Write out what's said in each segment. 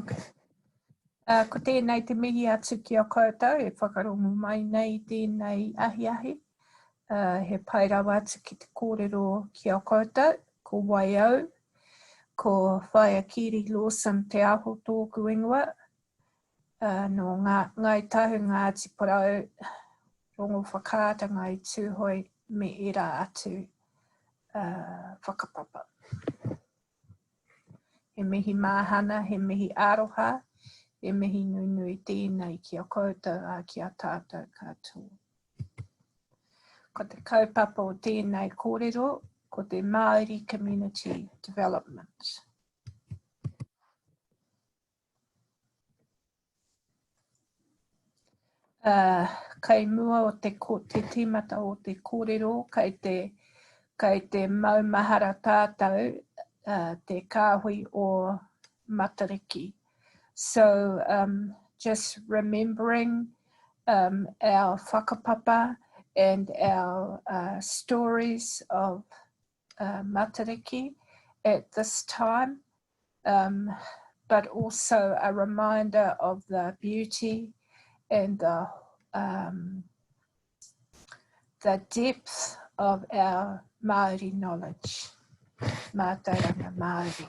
Okay. Ko tēnei te mihi atu ki o koutou, e whakarongo mai nei tēnei ahi. He pai rawa atu ki te kōrero ki o koutou, ko Waiau, ko whaia Kiri Lawson te aho tōku ingoa, no ngai tahu ngā ati parau, rongo whakaatanga i tūhoi me era atu whakapapa. He mihi māhana, he mihi aroha, he mihi nui tēnei ki o koutou a ki a tātou katoa. Ko te kaupapa o tēnei kōrero, ko te Māori Community Development. Kei mua o te tīmata o te kōrero, kei te maumahara tātou, te kāhui o Matariki. So just remembering our whakapapa and our stories of Matariki at this time, but also a reminder of the beauty and the depth of our Māori knowledge. Mātauranga Māori.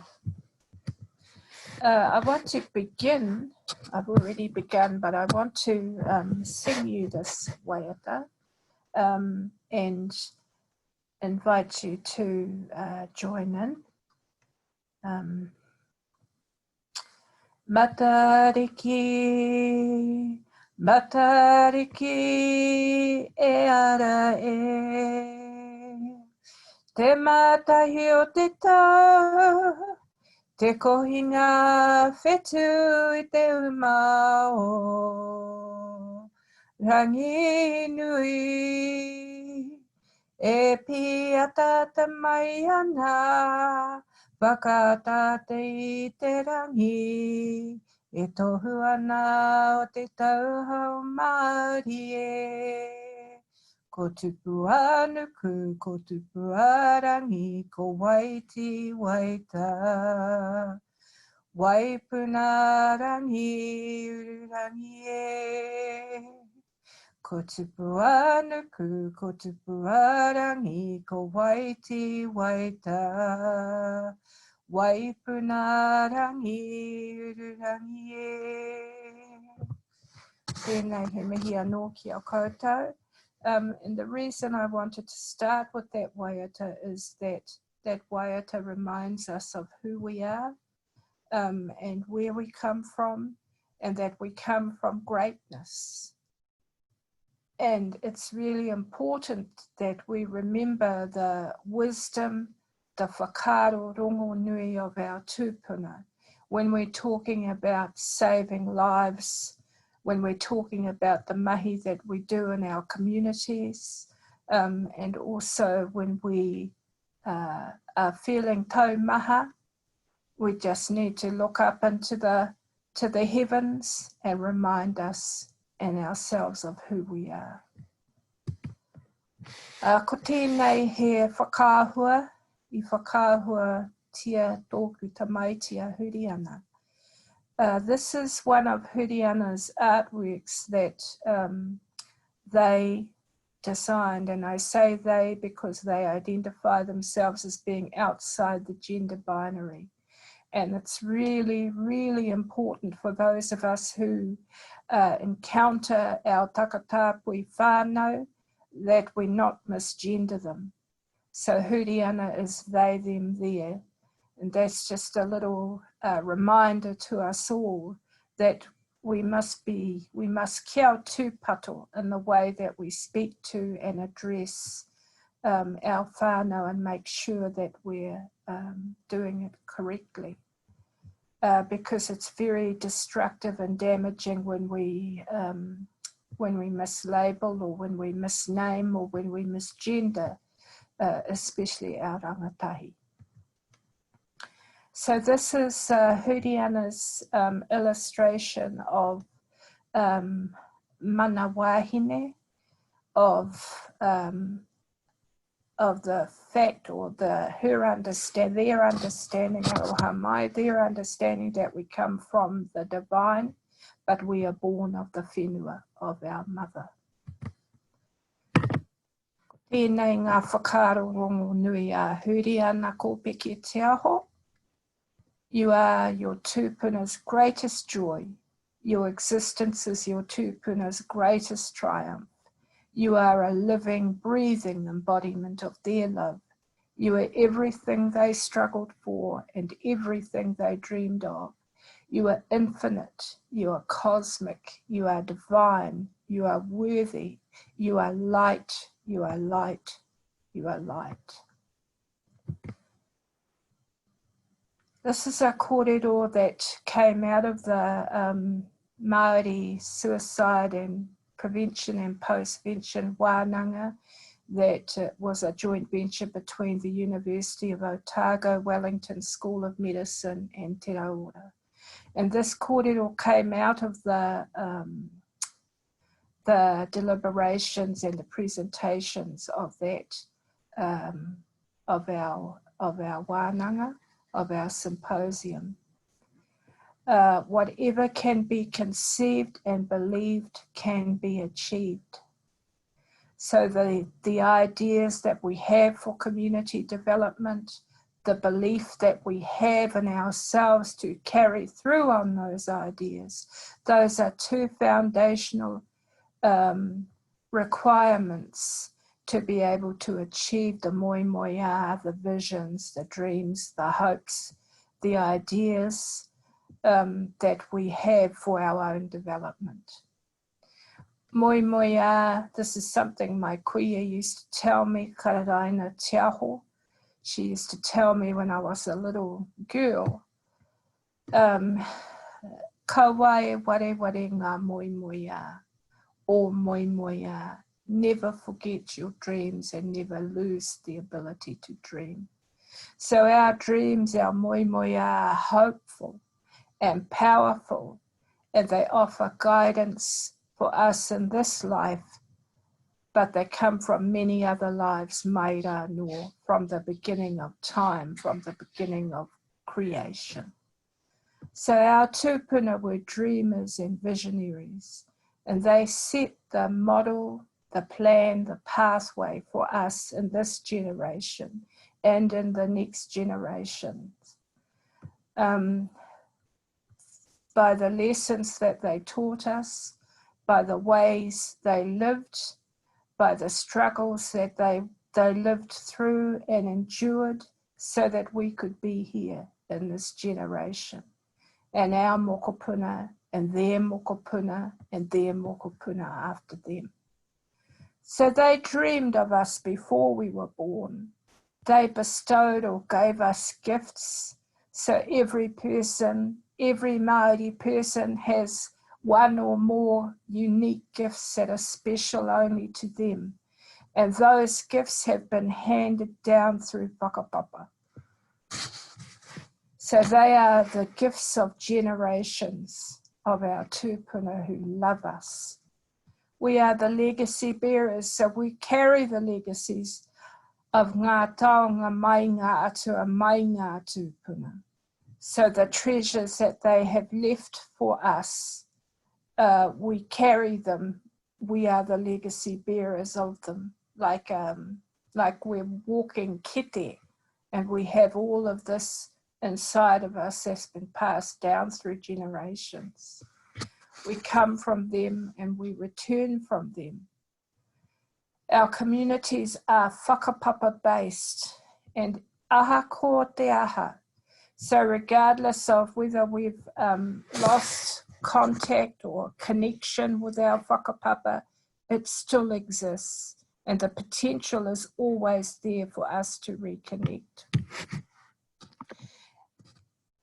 I want to begin, I've already begun, but I want to sing you this waiata and invite you to join in. Matariki, Matariki, e ara e. Te matahi o te tau, te kohinga whetu I te umao. Rangi nui, e piata te mai ana, whakatate I te rangi, e tohu ana o te tauhau Māori e. Ko tupu anuku, ko tupu arangi, ko waiti waita. Waipuna rangi, ururangi e. Ko tupu anuku, ko tupu arangi, ko waiti waita. Waipuna rangi, ururangi e. Tēnei he mihi anō ki a koutou. And the reason I wanted to start with that waiata is that waiata reminds us of who we are and where we come from, and that we come from greatness. And it's really important that we remember the wisdom, the whakaaro rongo nui of our tūpuna when we're talking about saving lives, when we're talking about the mahi that we do in our communities, and also when we are feeling taumaha, we just need to look up into the heavens and remind us and ourselves of who we are. Ko tēnei he whakāhua, I whakāhua tia tōku tamaitia huriana. This is one of Huriana's artworks that they designed, and I say they because they identify themselves as being outside the gender binary. And it's really, really important for those of us who encounter our takatapui whānau that we not misgender them. So Huriana is they, them, there. And that's just a little reminder to us all that we must kia tūpato in the way that we speak to and address our whānau and make sure that we're doing it correctly. Because it's very destructive and damaging when we mislabel or when we misname or when we misgender, especially our rangatahi. So this is Huriana's illustration of mana wahine, of fact, or their understanding, aroha mai, their understanding that we come from the divine, but we are born of the whenua of our mother. Tēnei ngā whakarongo nui a huri ana ko peke te aho. You are your tūpuna's greatest joy. Your existence is your tūpuna's greatest triumph. You are a living, breathing embodiment of their love. You are everything they struggled for and everything they dreamed of. You are infinite, you are cosmic, you are divine, you are worthy, you are light, you are light, you are light. This is a kōrero that came out of the Māori suicide and prevention and postvention wānanga that was a joint venture between the University of Otago, Wellington School of Medicine and Te Raora. And this kōrero came out of the deliberations and the presentations of that, of our wānanga, of our symposium. Whatever can be conceived and believed can be achieved. So the ideas that we have for community development, the belief that we have in ourselves to carry through on those ideas, those are two foundational requirements to be able to achieve the moi moia, the visions, the dreams, the hopes, the ideas that we have for our own development. Moi moia, this is something my kuia used to tell me, Kararaina Te Aho. She used to tell me when I was a little girl, ka wae ware ware ngā moi moia, o moi moia. Never forget your dreams and never lose the ability to dream. So our dreams, our moi moia, are hopeful and powerful, and they offer guidance for us in this life, but they come from many other lives, maira no, from the beginning of time, from the beginning of creation. So our tūpuna were dreamers and visionaries, and they set the model, the plan, the pathway for us in this generation and in the next generations. By the lessons that they taught us, by the ways they lived, by the struggles that they lived through and endured, so that we could be here in this generation. And our mokopuna, and their mokopuna, and their mokopuna after them. So they dreamed of us before we were born. They bestowed or gave us gifts. So every person, every Māori person has one or more unique gifts that are special only to them. And those gifts have been handed down through whakapapa. So they are the gifts of generations of our tūpuna who love us. We are the legacy bearers, so we carry the legacies of ngā taonga mai ngā atua mai ngā tūpuna. So the treasures that they have left for us, we carry them. We are the legacy bearers of them, like we're walking kete, and we have all of this inside of us that's been passed down through generations. We come from them and we return from them. Our communities are whakapapa based and aha ko te aha. So regardless of whether we've lost contact or connection with our whakapapa, it still exists, and the potential is always there for us to reconnect.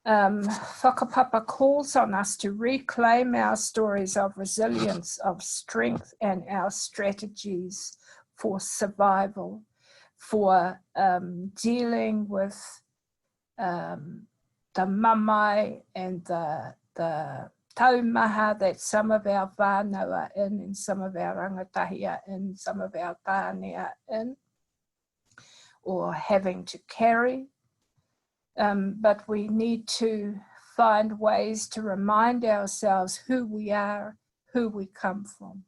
Whakapapa calls on us to reclaim our stories of resilience, of strength, and our strategies for survival, for dealing with the mamai and the taumaha that some of our whānau are in, and some of our rangatahi are in, some of our tāne are in. or having to carry. But we need to find ways to remind ourselves who we are, who we come from.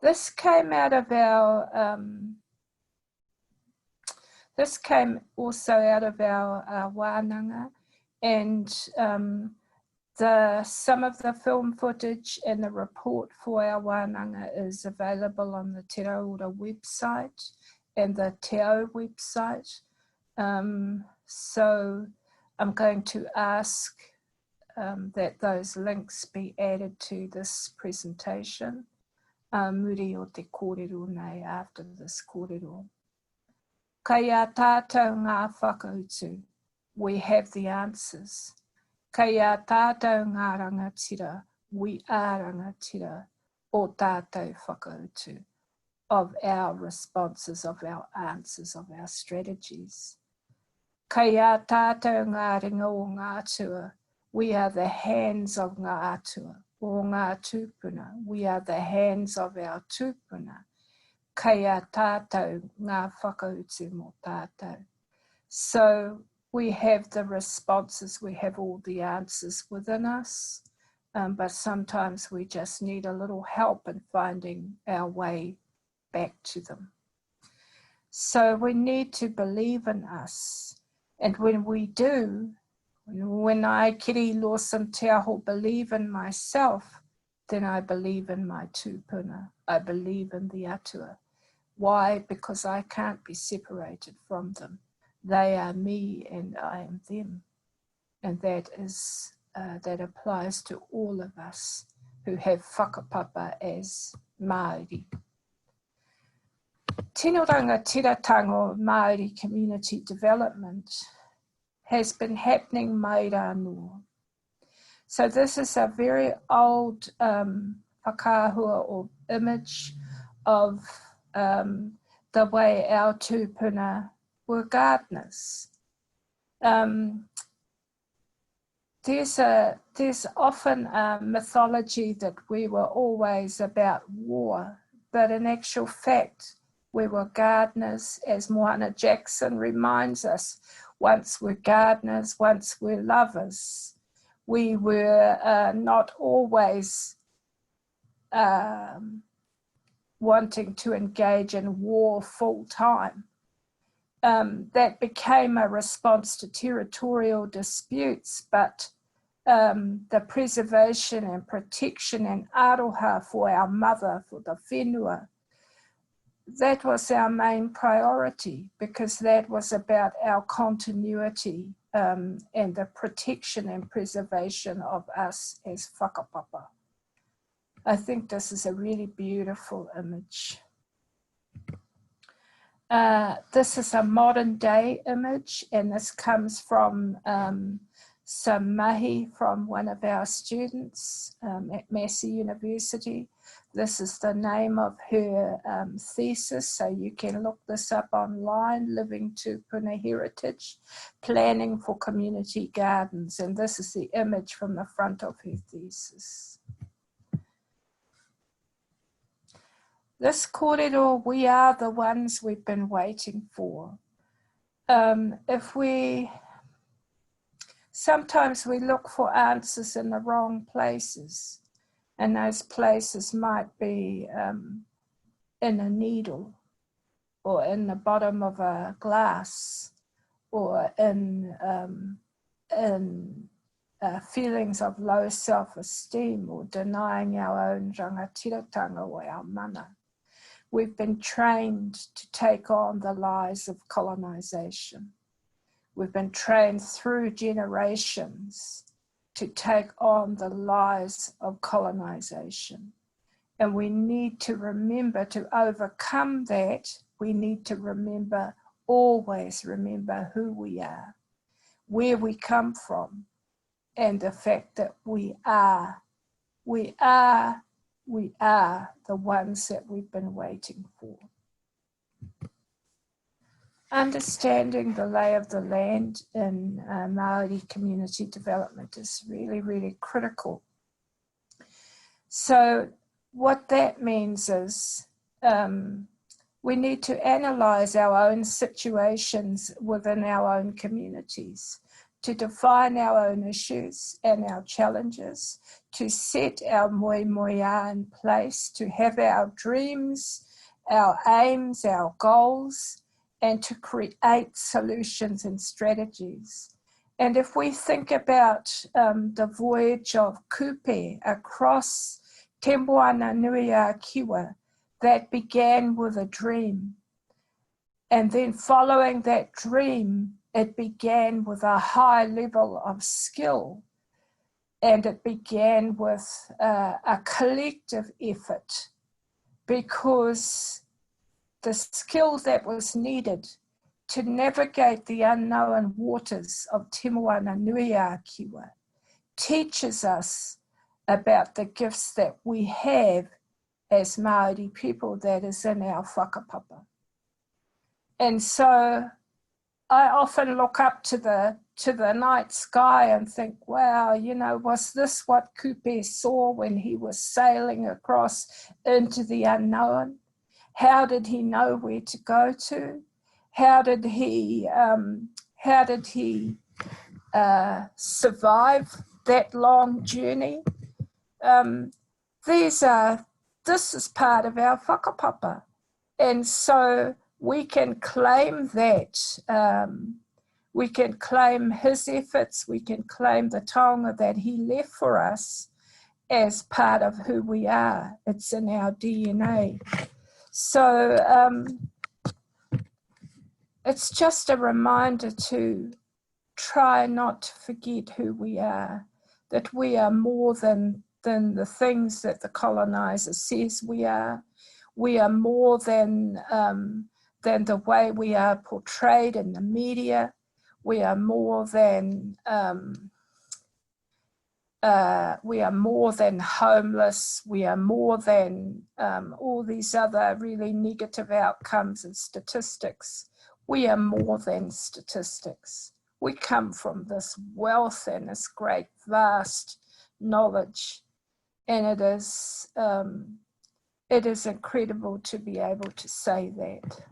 This came out of our, this came also out of our wānanga, and some of the film footage and the report for our wānanga is available on the Te Raura website and the Te Ao website. So I'm going to ask that those links be added to this presentation. Muri o te kōrero nei after this kōrero. Kaya tātou ngā whakautu, we have the answers. Kaya tātou ngā rangatira, we are rangatira o tātou whakautu, of our responses, of our answers, of our strategies. Kaya tātou ngā ringa o ngā atua, we are the hands of ngā atua, o ngā tūpuna, we are the hands of our tūpuna. Kaya tātou ngā whakautu mō tātou. So we have the responses, we have all the answers within us, but sometimes we just need a little help in finding our way back to them. So we need to believe in us. And when we do, when I, Kiri Lawson Te Aho, believe in myself, then I believe in my tūpuna. I believe in the atua. Why? Because I can't be separated from them. They are me and I am them. And that is that applies to all of us who have whakapapa as Māori. Tino Rangatiratanga Māori Community Development has been happening mai rā noa. So this is a very old whakahua or image of the way our tūpuna were gardeners. There's often a mythology that we were always about war, but in actual fact, we were gardeners, as Moana Jackson reminds us. Once we're gardeners, once we're lovers. We were not always wanting to engage in war full time. That became a response to territorial disputes, but the preservation and protection and aroha for our mother, for the whenua, that was our main priority, because that was about our continuity and the protection and preservation of us as whakapapa. I think this is a really beautiful image. This is a modern day image, and this comes from some mahi from one of our students at Massey University. This is the name of her thesis, so you can look this up online, Living Tūpuna Heritage, Planning for Community Gardens, and this is the image from the front of her thesis. This kōrero, we are the ones we've been waiting for. Sometimes we look for answers in the wrong places. And those places might be in a needle, or in the bottom of a glass, or in feelings of low self-esteem, or denying our own rangatiratanga or our mana. We've been trained to take on the lies of colonization. We've been trained through generations to take on the lies of colonization. And we need to remember, to overcome that, we need to remember, always remember who we are, where we come from, and the fact that we are the ones that we've been waiting for. Understanding the lay of the land in Māori community development is really, really critical. So what that means is We need to analyse our own situations within our own communities, to define our own issues and our challenges, to set our moi moia in place, to have our dreams, our aims, our goals, and to create solutions and strategies. And if we think about the voyage of Kupe across Te Moana Nui a Kiwa, that began with a dream. And then following that dream, it began with a high level of skill. And it began with a collective effort, because the skill that was needed to navigate the unknown waters of Te Moana Nui a Kiwa teaches us about the gifts that we have as Māori people that is in our whakapapa. And so I often look up to the night sky and think, wow, you know, was this what Kupe saw when he was sailing across into the unknown? How did he know where to go to? How did he survive that long journey? This is part of our whakapapa. And so we can claim that, we can claim his efforts, we can claim the taonga that he left for us as part of who we are. It's in our DNA. So it's just a reminder to try not to forget who we are, that we are more than the things that the colonizer says we are. We are more than the way we are portrayed in the media. We are more than homeless. We are more than all these other really negative outcomes and statistics. We are more than statistics. We come from this wealth and this great, vast knowledge, and it is incredible to be able to say that.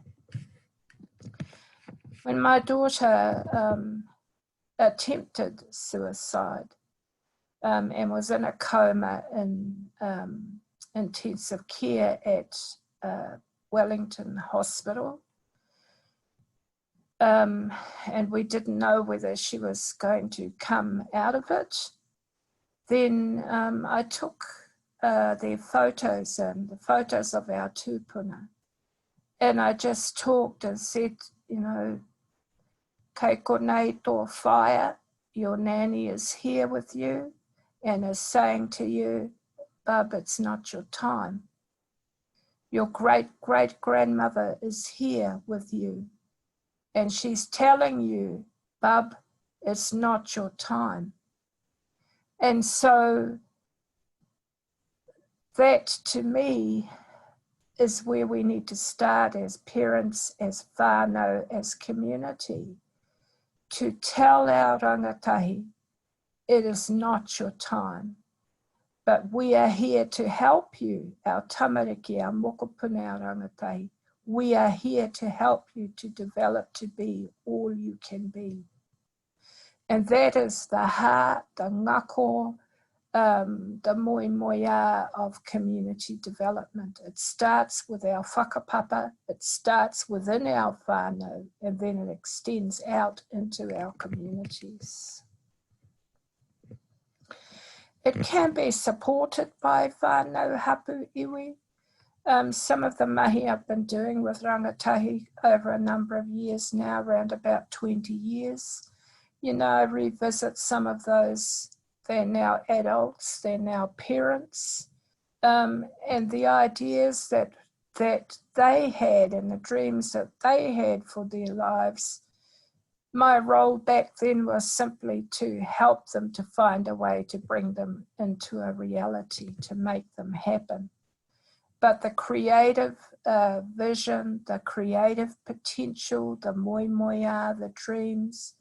When my daughter attempted suicide and was in a coma in intensive care at Wellington Hospital, and we didn't know whether she was going to come out of it, then I took their photos and the photos of our tūpuna, and I just talked and said, you know, kei konei tō whaia, your nanny is here with you and is saying to you, Bub, it's not your time. Your great-great-grandmother is here with you, and she's telling you, Bub, it's not your time. And so that, to me, is where we need to start as parents, as whānau, as community, to tell our rangatahi, it is not your time, but we are here to help you, our tamariki, our mokopuna, our rangatahi. We are here to help you to develop to be all you can be. And that is the heart, the ngako, the moi moia of community development. It starts with our whakapapa, it starts within our whānau, and then it extends out into our communities. It can be supported by whānau hapu iwi. Some of the mahi I've been doing with rangatahi over a number of years now, around about 20 years. You know, I revisit some of those. They're now adults, they're now parents, and the ideas that they had and the dreams that they had for their lives. My role back then was simply to help them to find a way to bring them into a reality, to make them happen. But the creative vision, the creative potential, the moi moia, the dreams,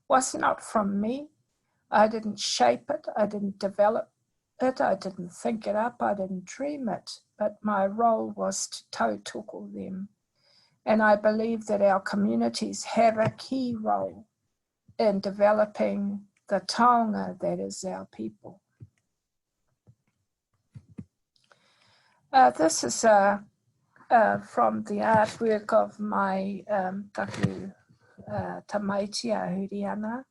was not from me. I didn't shape it, I didn't develop it, I didn't think it up, I didn't dream it, but my role was to tautoko them, And I believe that our communities have a key role in developing the taonga that is our people. This is from the artwork of my taku tamaitia Huriana.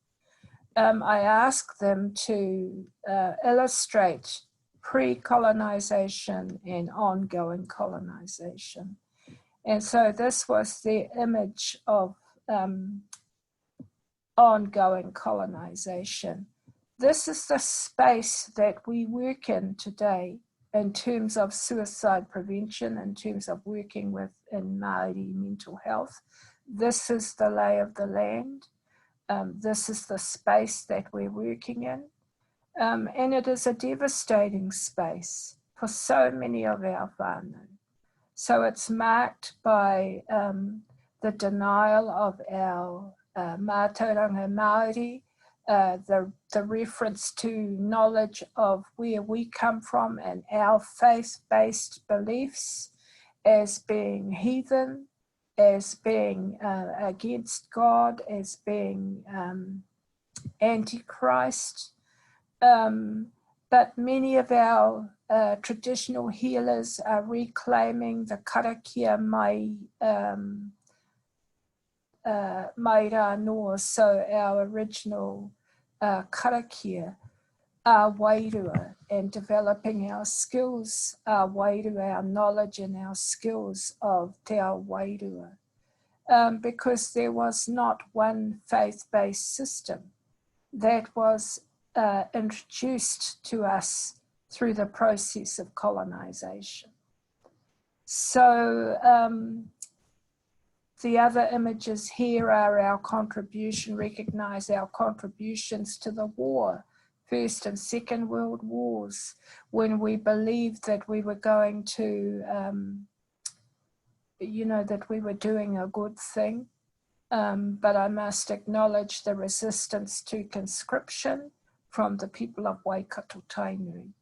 I asked them to illustrate pre-colonization and ongoing colonization. And so this was the image of ongoing colonization. This is the space that we work in today in terms of suicide prevention, in terms of working with in Māori mental health. This is the lay of the land. This is the space that we're working in. And it is a devastating space for so many of our whānau. So it's marked by the denial of our mātauranga Māori, the reference to knowledge of where we come from and our faith-based beliefs as being heathen, as being against God, as being antichrist. But many of our traditional healers are reclaiming the karakia mai rā noa, so our original karakia, our wairua, and developing our skills, our wairua, our knowledge and our skills of te ao wairua. Because there was not one faith-based system that was introduced to us through the process of colonization. So the other images here are our contribution, recognize our contributions to the war, First and Second World Wars, when we believed that we were going to, that we were doing a good thing. But I must acknowledge the resistance to conscription from the people of Waikato Tainui.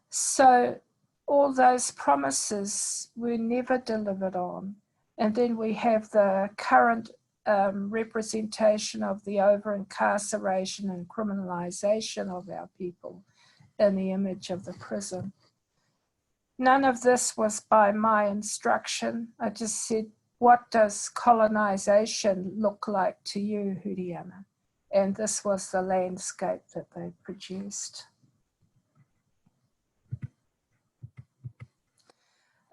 So all those promises were never delivered on. And then we have the current representation of the over-incarceration and criminalization of our people in the image of the prison. None of this was by my instruction. I just said, what does colonization look like to you, Huriana? And this was the landscape that they produced.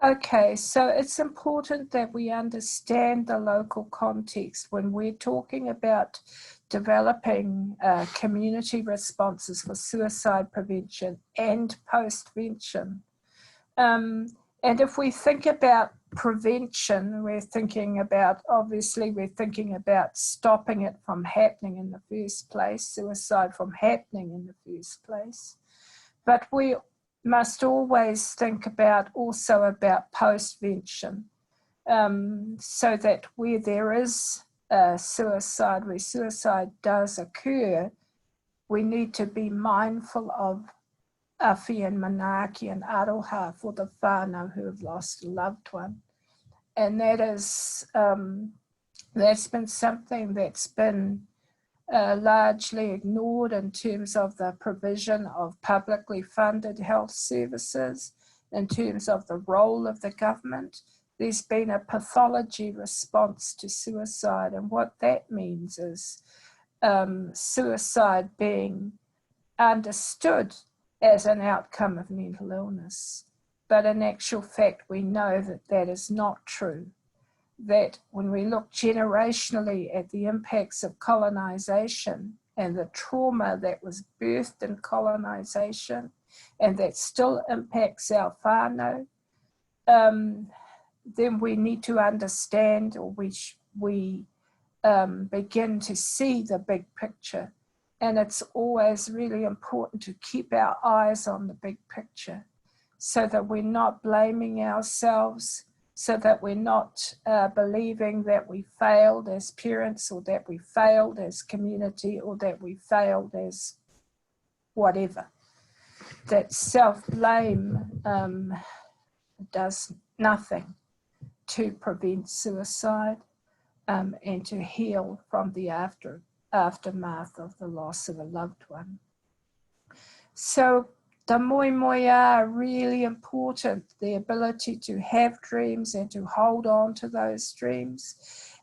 Okay, so it's important that we understand the local context when we're talking about developing community responses for suicide prevention and postvention. And if we think about prevention, we're thinking about stopping it from happening in the first place, suicide from happening in the first place. But we must always think also about postvention, so that where there is suicide, where suicide does occur, we need to be mindful of awhi and manaaki and aroha for the whānau who have lost a loved one. And that is, that's been something that's been largely ignored in terms of the provision of publicly funded health services, in terms of the role of the government. There's been a pathology response to suicide, and what that means is suicide being understood as an outcome of mental illness. But in actual fact, we know that that is not true. That when we look generationally at the impacts of colonization and the trauma that was birthed in colonization and that still impacts our whānau, then we need to understand, or we begin to see the big picture. And it's always really important to keep our eyes on the big picture so that we're not blaming ourselves, so that we're not believing that we failed as parents, or that we failed as community, or that we failed as whatever. That self-blame does nothing. to prevent suicide and to heal from the aftermath of the loss of a loved one. So the moe are really important, the ability to have dreams and to hold on to those dreams.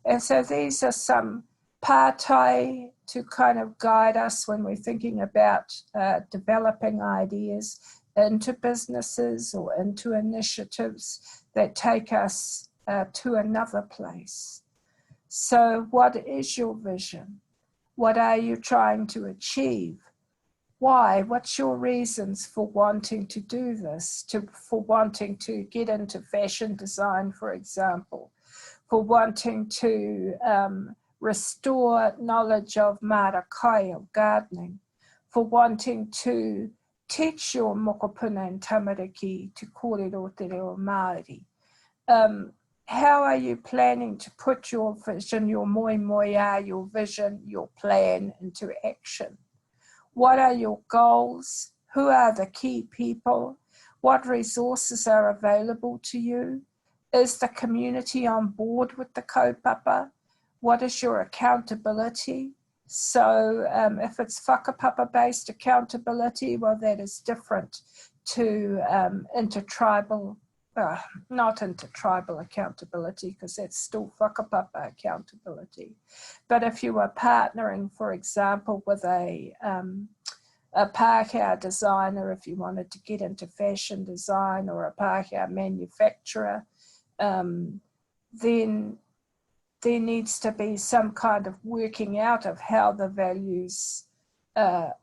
And so these are some pātai to kind of guide us when we're thinking about developing ideas into businesses or into initiatives that take us to another place. So what is your vision? What are you trying to achieve? Why? What's your reasons for wanting to do this, for wanting to get into fashion design, for example, for wanting to restore knowledge of Matariki, of gardening, for wanting to teach your mokopuna and tamariki to kōrero te reo Māori. How are you planning to put your vision, your moe, your vision, your plan into action? What are your goals? Who are the key people? What resources are available to you? Is the community on board with the kaupapa? What is your accountability? So if it's whakapapa-based accountability, well, that is different to intertribal, not intertribal accountability, because that's still whakapapa accountability. But if you are partnering, for example, with a Pākehā designer, if you wanted to get into fashion design, or a Pākehā manufacturer, then there needs to be some kind of working out of how the values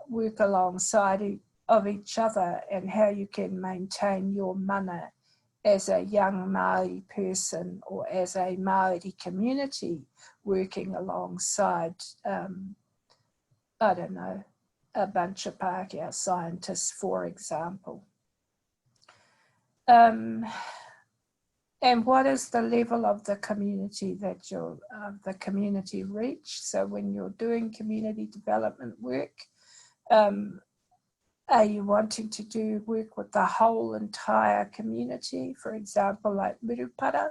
work alongside of each other, and how you can maintain your mana as a young Māori person, or as a Māori community working alongside, I don't know, a bunch of Pākehā scientists, for example. And what is the level of the community that you're, the community reach? So when you're doing community development work, are you wanting to do work with the whole entire community? For example, like Murupara,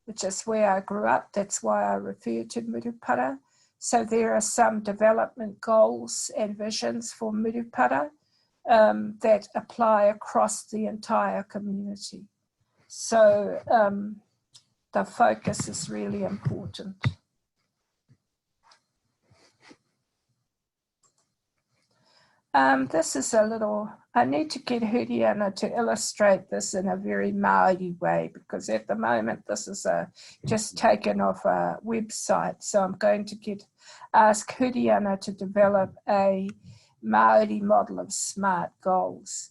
which is where I grew up. That's why I refer to Murupara. So there are some development goals and visions for Murupara that apply across the entire community. So the focus is really important. This is a little, I need to get Huriana to illustrate this in a very Māori way, because at the moment this is just taken off a website. So I'm going to ask Huriana to develop a Māori model of SMART goals.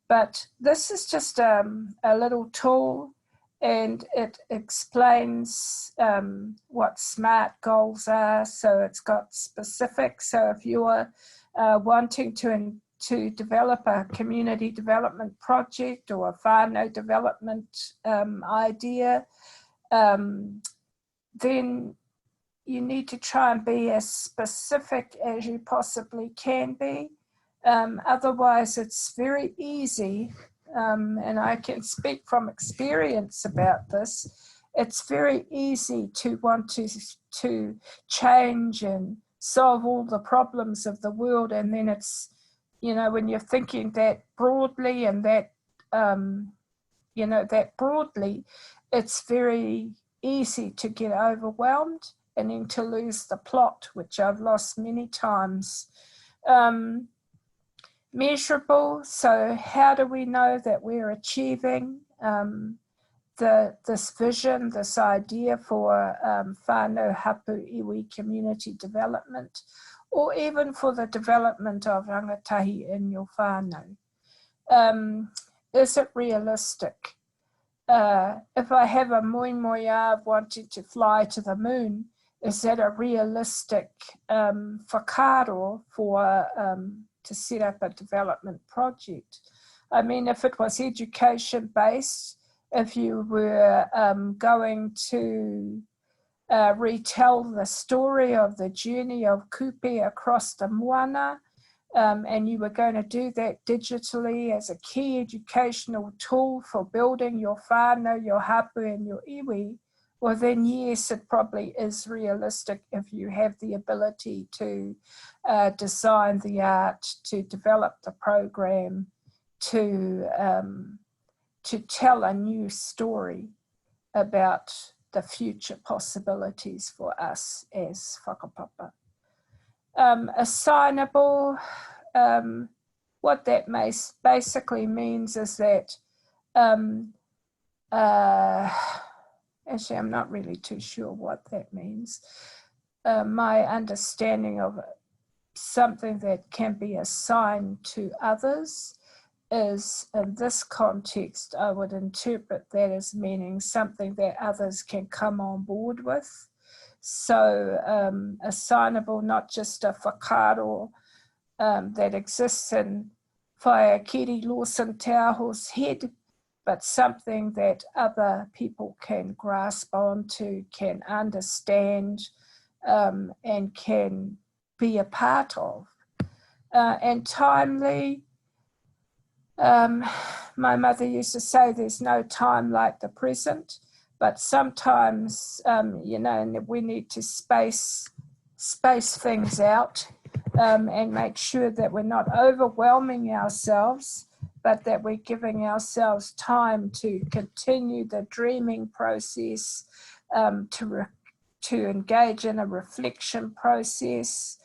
But this is just a little tool, and it explains what SMART goals are. So it's got specifics. So if you are wanting to develop a community development project or a whānau development idea, then you need to try and be as specific as you possibly can be. Otherwise, it's very easy, and I can speak from experience about this, it's very easy to want to change and solve all the problems of the world, and then it's, you know, when you're thinking that broadly and that, you know, that broadly, it's very easy to get overwhelmed and then to lose the plot, which I've lost many times. Measurable, so how do we know that we're achieving this vision, this idea for whānau hapu iwi community development, or even for the development of rangatahi in your whānau? Is it realistic? If I have a moe of wanting to fly to the moon, is that a realistic whakaaro for to set up a development project? I mean, if it was education-based, if you were going to retell the story of the journey of Kupe across the moana, and you were going to do that digitally as a key educational tool for building your whānau, your hapu and your iwi, well then yes, it probably is realistic if you have the ability to design the art, to develop the program, to tell a new story about the future possibilities for us as whakapapa. Assignable, what that basically means is that, actually I'm not really too sure what that means. My understanding of something that can be assigned to others is, in this context, I would interpret that as meaning something that others can come on board with. So assignable, not just a whakaaro that exists in Whaiakiri Lawson Te Aho's head, but something that other people can grasp onto, can understand, and can be a part of. And timely, my mother used to say there's no time like the present. But sometimes, you know, we need to space things out and make sure that we're not overwhelming ourselves, but that we're giving ourselves time to continue the dreaming process, to engage in a reflection process,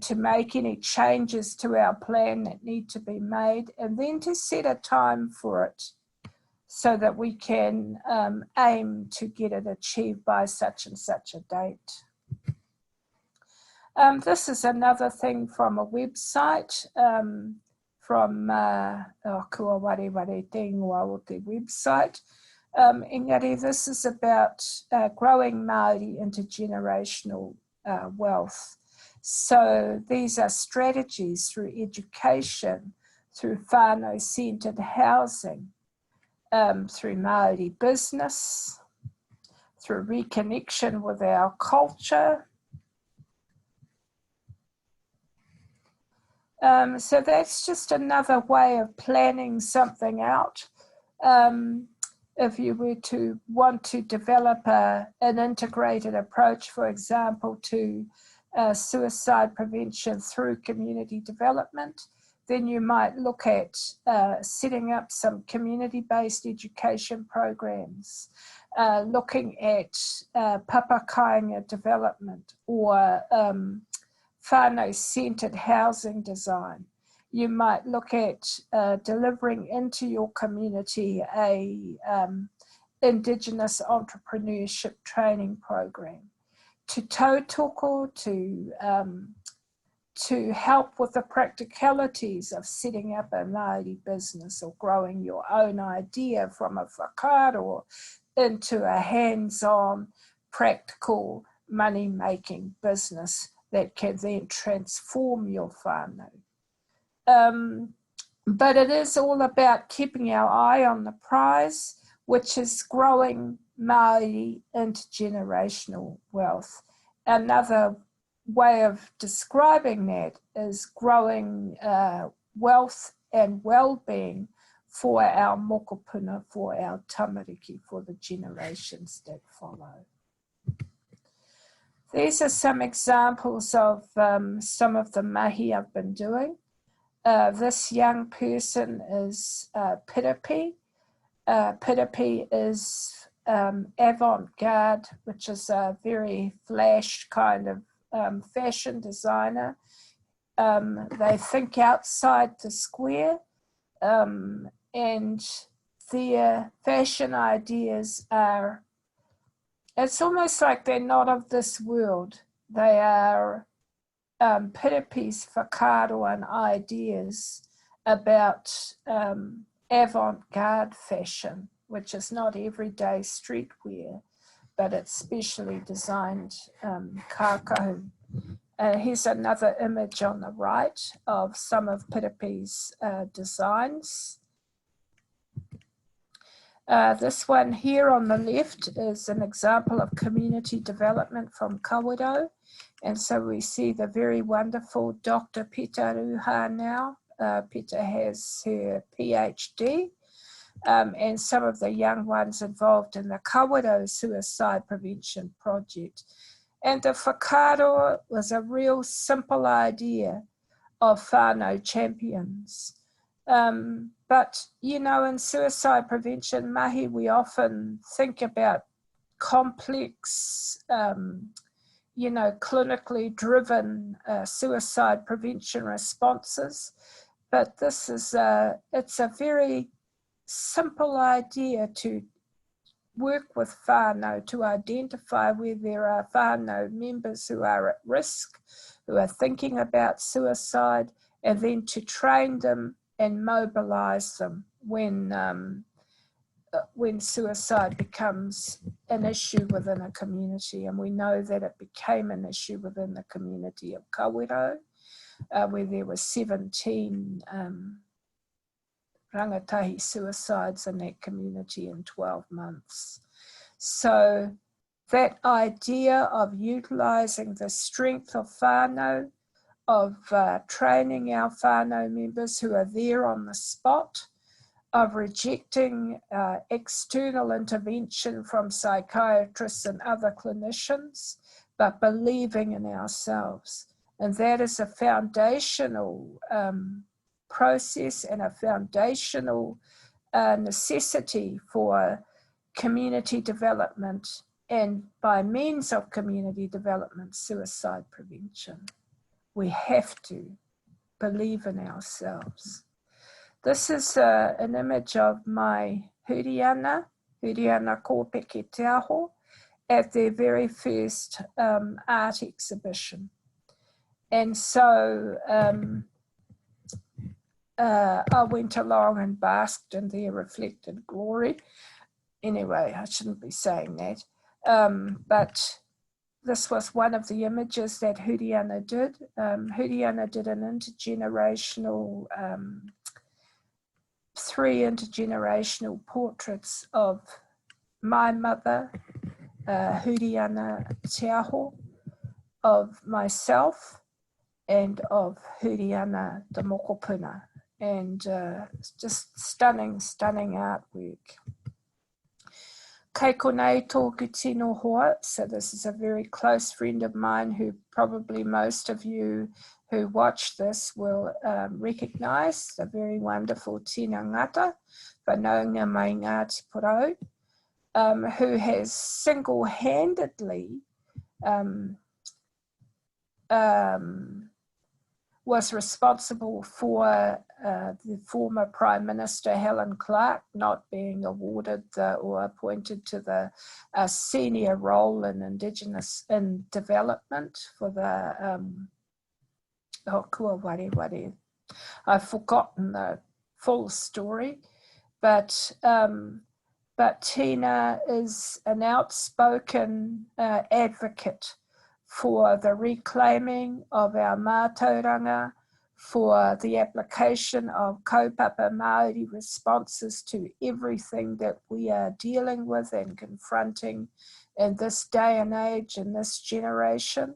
to make any changes to our plan that need to be made, and then to set a time for it, so that we can aim to get it achieved by such and such a date. This is another thing from a website, from Kua Wareware Te Ingoa o Te website. Engari, this is about growing Māori intergenerational wealth. So these are strategies through education, through whānau-centred housing, through Māori business, through reconnection with our culture. So that's just another way of planning something out. If you were to want to develop an integrated approach, for example, to suicide prevention through community development, then you might look at setting up some community-based education programs, looking at papakainga development or whānau-centred housing design. You might look at delivering into your community a Indigenous entrepreneurship training program, to tautoko, to help with the practicalities of setting up a Māori business or growing your own idea from a whakaaro into a hands-on, practical, money-making business that can then transform your whānau. But it is all about keeping our eye on the prize, which is growing Māori intergenerational wealth. Another way of describing that is growing wealth and well-being for our mokopuna, for our tamariki, for the generations that follow. These are some examples of some of the mahi I've been doing. This young person is Piripi. Piripi is avant-garde, which is a very flash kind of fashion designer. They think outside the square, and their fashion ideas are, it's almost like they're not of this world. They are Piripi's whakaaro and ideas about avant-garde fashion, which is not everyday streetwear, but it's specially designed kākahu. Here's another image on the right of some of Piripi's designs. This one here on the left is an example of community development from Kawerau. And so we see the very wonderful Dr. Pita Ruha now. Pita has her PhD. And some of the young ones involved in the Kawerau Suicide Prevention Project. And the whakaaro was a real simple idea of whānau champions. But, you know, in suicide prevention, mahi, we often think about complex, you know, clinically driven suicide prevention responses. But this is it's a very simple idea to work with whānau to identify where there are whānau members who are at risk, who are thinking about suicide, and then to train them and mobilize them when suicide becomes an issue within a community. And we know that it became an issue within the community of Kawerau, where there were 17 rangatahi suicides in that community in 12 months. So that idea of utilising the strength of whānau, of training our whānau members who are there on the spot, of rejecting external intervention from psychiatrists and other clinicians, but believing in ourselves. And that is a foundational process and a foundational necessity for community development, and by means of community development, suicide prevention. We have to believe in ourselves. This is an image of my huriana kōpeke te aho, at their very first art exhibition. And so I went along and basked in their reflected glory. Anyway, I shouldn't be saying that. But this was one of the images that Huriana did. Huriana did an intergenerational, 3 intergenerational portraits of my mother, Huriana Te Aho, of myself, and of Huriana the Mokopuna. And just stunning artwork. Kei konei tōku tino hoa. So this is a very close friend of mine who probably most of you who watch this will recognise, the very wonderful Tina Ngata, whanaunga mai Ngāti Porou, who has single-handedly was responsible for the former Prime Minister Helen Clark not being awarded or appointed to the senior role in Indigenous in development for the kua ware. I've forgotten the full story, but Tina is an outspoken advocate for the reclaiming of our mātauranga, for the application of kaupapa Māori responses to everything that we are dealing with and confronting in this day and age, in this generation.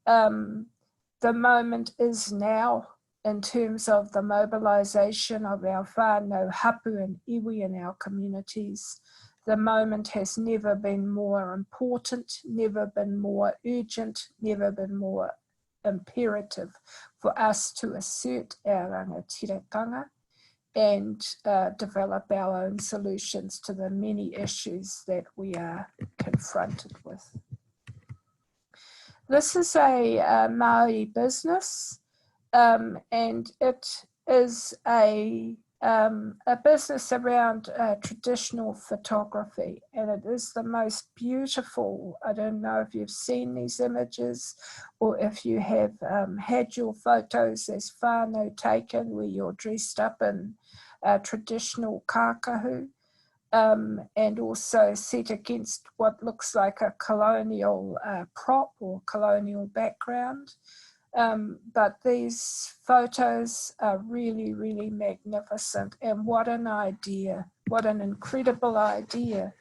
The moment is now in terms of the mobilisation of our whānau hapu and iwi in our communities. The moment has never been more important, never been more urgent, never been more imperative for us to assert our rangatiratanga and develop our own solutions to the many issues that we are confronted with. This is a Maori business, and it is a business around traditional photography, and it is the most beautiful. I don't know if you've seen these images or if you have had your photos as whānau taken where you're dressed up in traditional kākahu, and also set against what looks like a colonial prop or colonial background. But these photos are really, really magnificent. And what an idea, what an incredible idea.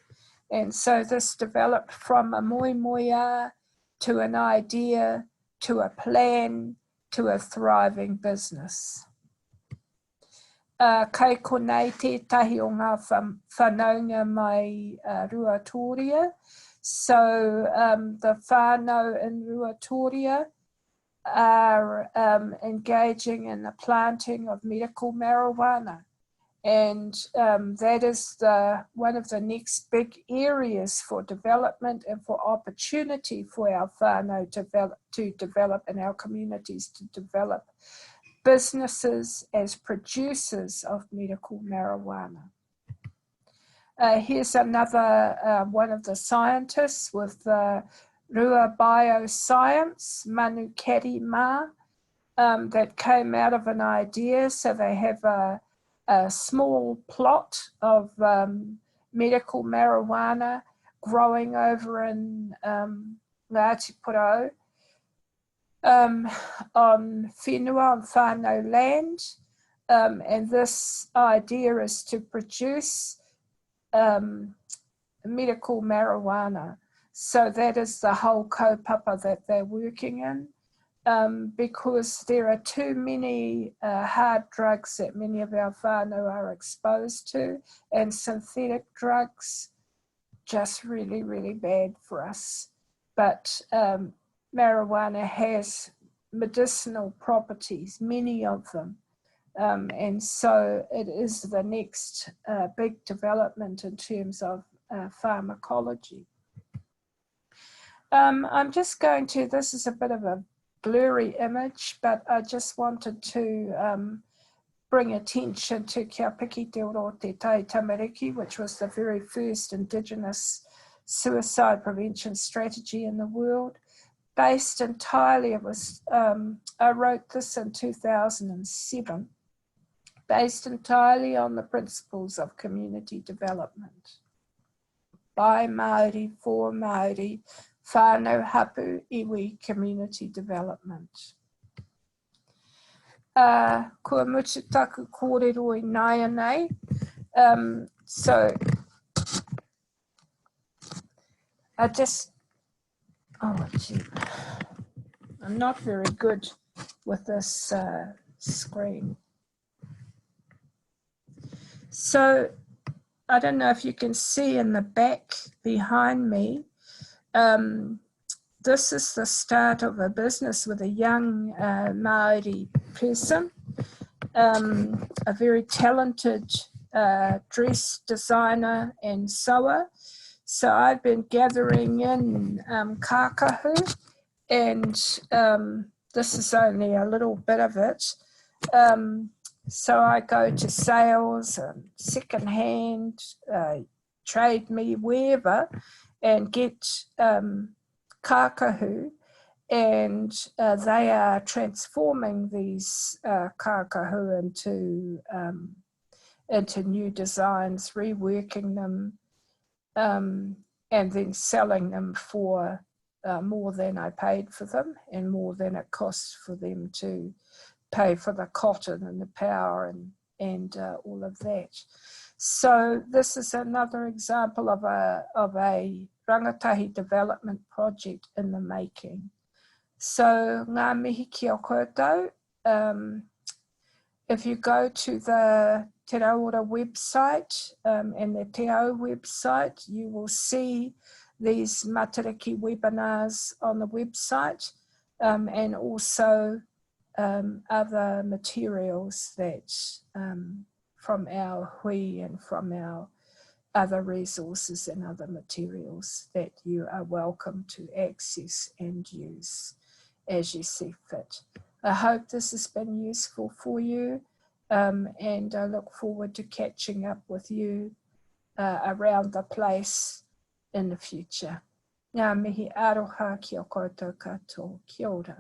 And so this developed from a moimoia to an idea, to a plan, to a thriving business. Kei konei tētahi o ngā whanaunga mai Ruatoria. So the whānau in Ruatoria are engaging in the planting of medical marijuana. And that is one of the next big areas for development and for opportunity for our whānau to develop and our communities to develop businesses as producers of medical marijuana. Here's another one of the scientists with Rua Bioscience, Manu Karima, that came out of an idea. So they have a small plot of medical marijuana growing over in Ngāti on whenua, on whānau land. And this idea is to produce medical marijuana. So that is the whole kaupapa that they're working in, because there are too many hard drugs that many of our whānau are exposed to, and synthetic drugs, just really, really bad for us. But marijuana has medicinal properties, many of them. And so it is the next big development in terms of pharmacology. I'm just going to, this is a bit of a blurry image, but I just wanted to bring attention to Kia Piki Te Oro Te Tai Tamariki, which was the very first Indigenous suicide prevention strategy in the world. Based entirely, it was, I wrote this in 2007, based entirely on the principles of community development. By Māori, for Māori, whānau hapu iwi community development. Kua mututaku kōrero I nāia nei. So I just, oh gee, I'm not very good with this screen. So I don't know if you can see in the back behind me, this is the start of a business with a young Māori person, a very talented dress designer and sewer. So I've been gathering in kākahu, and this is only a little bit of it. So I go to sales and secondhand, trade me, wherever, and get kākahu, and they are transforming these kākahu into new designs, reworking them, and then selling them for more than I paid for them and more than it costs for them to pay for the cotton and the power and all of that. So this is another example of a rangatahi development project in the making. So ngā mihi ki o koutou, if you go to the Te Raora website and the Te Ao website, you will see these Matariki webinars on the website, and also other materials that from our hui and from our other resources and other materials that you are welcome to access and use as you see fit. I hope this has been useful for you, and I look forward to catching up with you around the place in the future. Ngā mihi aroha ki o koutou katoa. Kia ora.